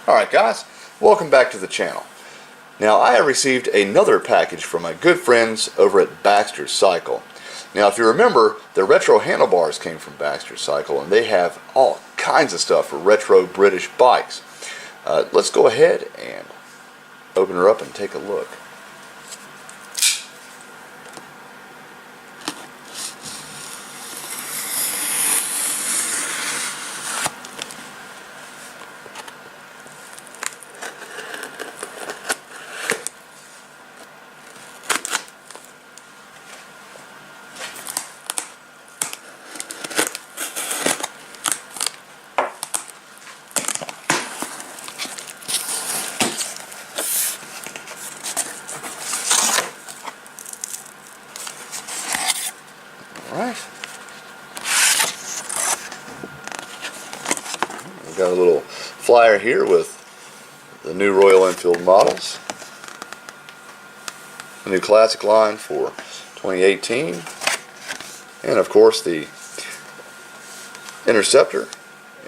Alright guys, welcome back to the channel. Now I have received another package from my good friends over at Baxter Cycle. Now if you remember, the retro handlebars came from Baxter Cycle and they have all kinds of stuff for retro British bikes. Let's go ahead and open her up and take a look. Alright. We've got a little flyer here with the new Royal Enfield models. The new classic line for 2018. And of course the Interceptor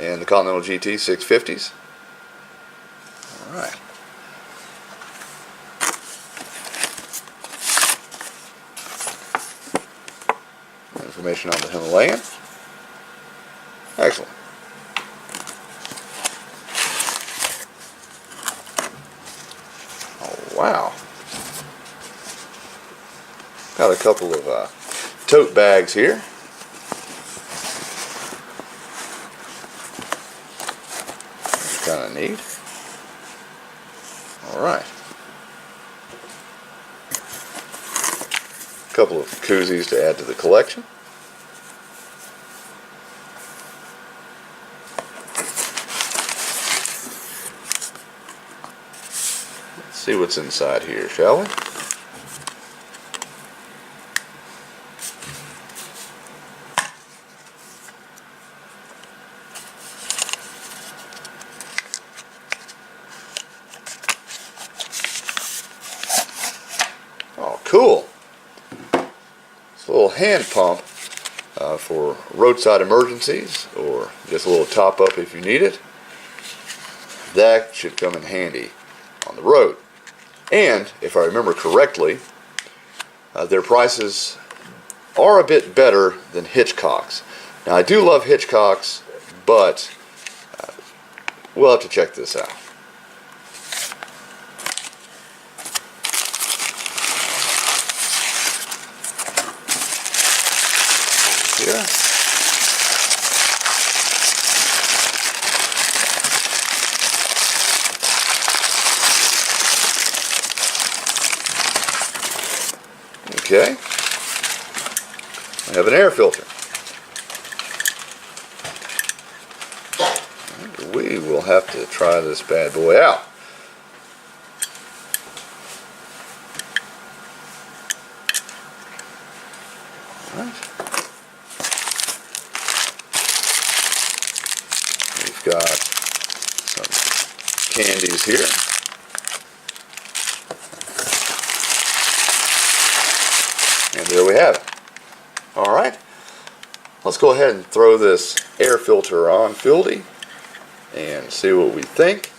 and the Continental GT 650s. Alright. Information on the Himalayan. Excellent. Oh wow. Got a couple of tote bags here. That's kind of neat. Alright. A couple of koozies to add to the collection. See what's inside here, shall we? Oh, cool. It's a little hand pump for roadside emergencies or just a little top up if you need it. That should come in handy on the road. And, if I remember correctly, their prices are a bit better than Hitchcock's. Now, I do love Hitchcock's, but we'll have to check this out. Here. Okay, I have an air filter. And we will have to try this bad boy out. All right. We've got some candies here. And there we have it. Alright, let's go ahead and throw this air filter on Fieldy and see what we think.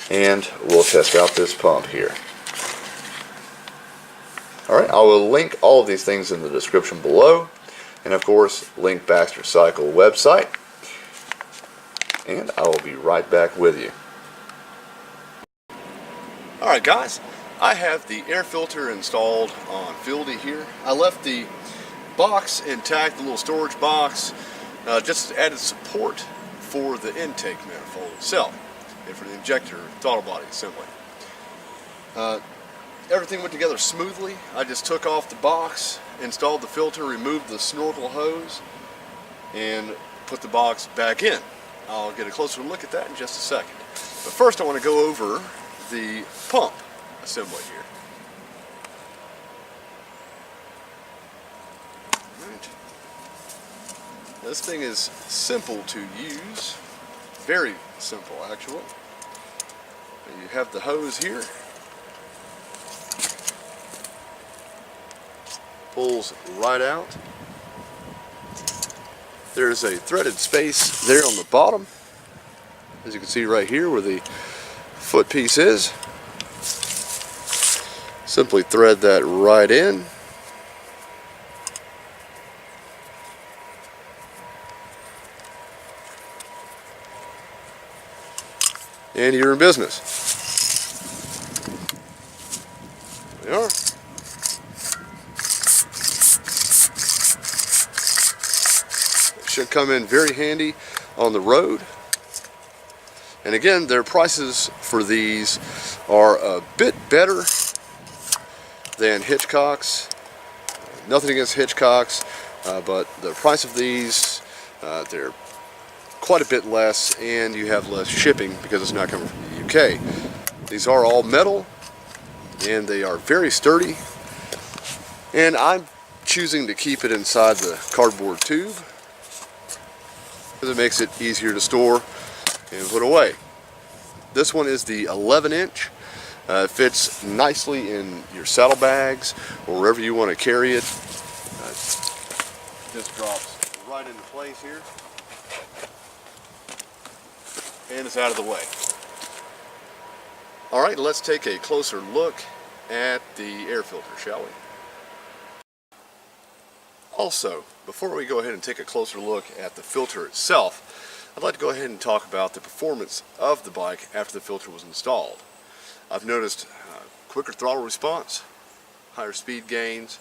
And we'll test out this pump here. Alright, I will link all of these things in the description below. And of course, link Baxter Cycle website. And I will be right back with you. Alright guys. I have the air filter installed on Fieldy here. I left the box intact, the little storage box, just added support for the intake manifold itself and for the injector throttle body assembly. Everything went together smoothly. I just took off the box, installed the filter, removed the snorkel hose, and put the box back in. I'll get a closer look at that in just a second. But first I want to go over the pump assembly here. Right. This thing is simple to use, very simple actually. You have the hose here, pulls right out. There's a threaded space there on the bottom as you can see right here where the foot piece is. Simply thread that right in. And you're in business. There we are. It should come in very handy on the road. And again, their prices for these are a bit better than Hitchcock's. Nothing against Hitchcock's, but the price of these, they're quite a bit less, and you have less shipping because it's not coming from the UK. These are all metal, and they are very sturdy, and I'm choosing to keep it inside the cardboard tube because it makes it easier to store and put away. This one is the 11-inch. It fits nicely in your saddlebags or wherever you want to carry it. Just drops right into place here. And it's out of the way. Alright, let's take a closer look at the air filter, shall we? Also, before we go ahead and take a closer look at the filter itself, I'd like to go ahead and talk about the performance of the bike after the filter was installed. I've noticed quicker throttle response, higher speed gains,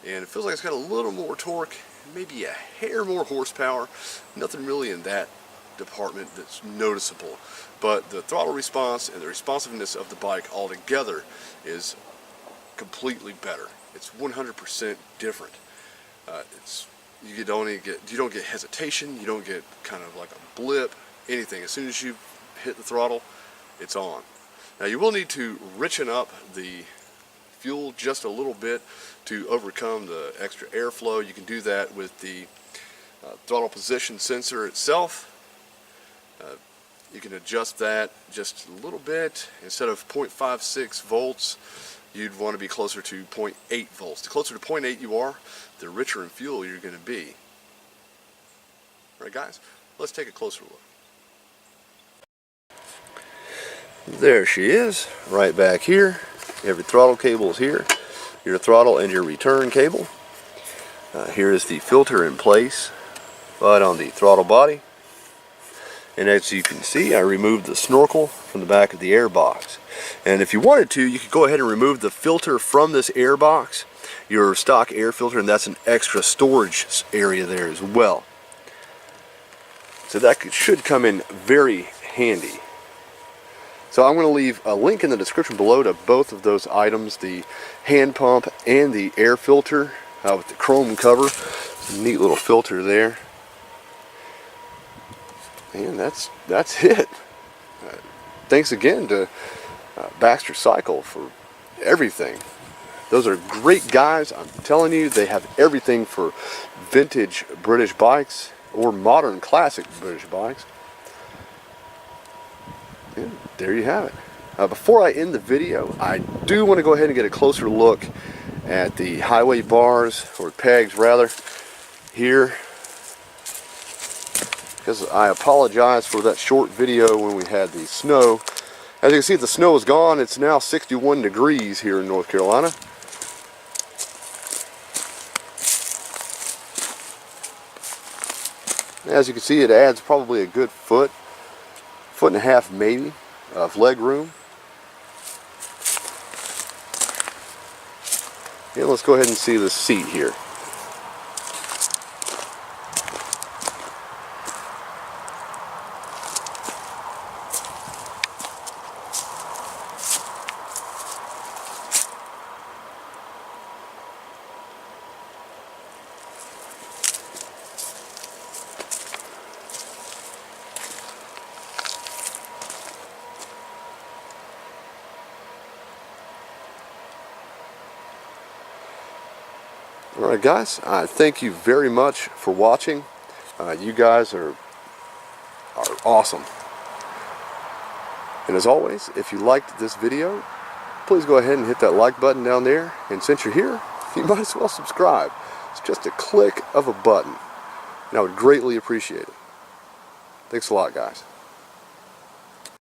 and it feels like it's got a little more torque, maybe a hair more horsepower. Nothing really in that department that's noticeable, but the throttle response and the responsiveness of the bike altogether is completely better. It's 100% different. You don't get hesitation, you don't get kind of like a blip, anything. As soon as you hit the throttle, it's on. Now you will need to richen up the fuel just a little bit to overcome the extra airflow. You can do that with the throttle position sensor itself. You can adjust that just a little bit. Instead of 0.56 volts, you'd want to be closer to 0.8 volts. The closer to 0.8 you are, the richer in fuel you're going to be. All right, guys, let's take a closer look. There she is, right back here. Every throttle cable is here. Your throttle and your return cable. Here is the filter in place, right on the throttle body. And as you can see, I removed the snorkel from the back of the air box. And if you wanted to, you could go ahead and remove the filter from this air box, your stock air filter, and that's an extra storage area there as well. So that should come in very handy. So I'm going to leave a link in the description below to both of those items, the hand pump and the air filter with the chrome cover. Neat little filter there. And that's it. Thanks again to Baxter Cycle for everything. Those are great guys. I'm telling you, they have everything for vintage British bikes or modern classic British bikes. And there you have it. Before I end the video, I do want to go ahead and get a closer look at the highway bars, or pegs rather, here. Because I apologize for that short video when we had the snow. As you can see, the snow is gone. It's now 61 degrees here in North Carolina. As you can see, it adds probably a good foot and a half maybe of leg room. And let's go ahead and see the seat here. Alright guys, thank you very much for watching. You guys are awesome. And as always, if you liked this video, please go ahead and hit that like button down there. And since you're here, you might as well subscribe. It's just a click of a button. And I would greatly appreciate it. Thanks a lot, guys.